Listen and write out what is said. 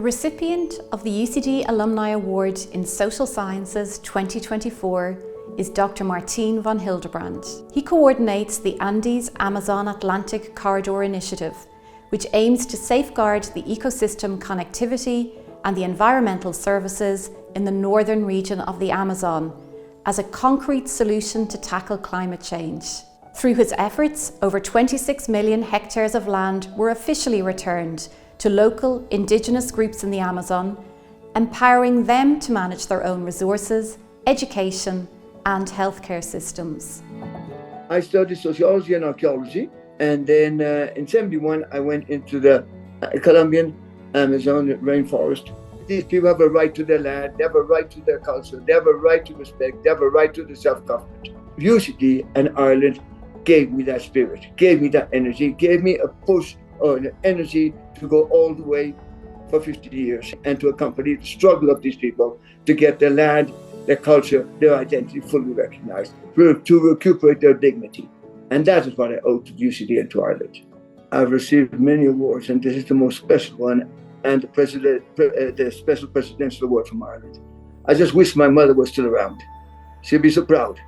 The recipient of the UCD Alumni Award in Social Sciences 2024 is Dr. Martín von Hildebrand. He coordinates the Andes-Amazon Atlantic Corridor Initiative, which aims to safeguard the ecosystem connectivity and the environmental services in the northern region of the Amazon as a concrete solution to tackle climate change. Through his efforts, over 26 million hectares of land were officially returned to local indigenous groups in the Amazon, empowering them to manage their own resources, education, and healthcare systems. I studied sociology and archaeology, and then in '71 I went into the Colombian Amazon rainforest. These people have a right to their land, they have a right to their culture, they have a right to respect, they have a right to the self-government. UCD and Ireland gave me that spirit, gave me that energy, gave me a push or an energy to go all the way for 50 years and to accompany the struggle of these people to get their land, their culture, their identity fully recognized, to recuperate their dignity. And that is what I owe to UCD and to Ireland. I've received many awards, and this is the most special one, and the Special Presidential Award from Ireland. I just wish my mother was still around. She'd be so proud.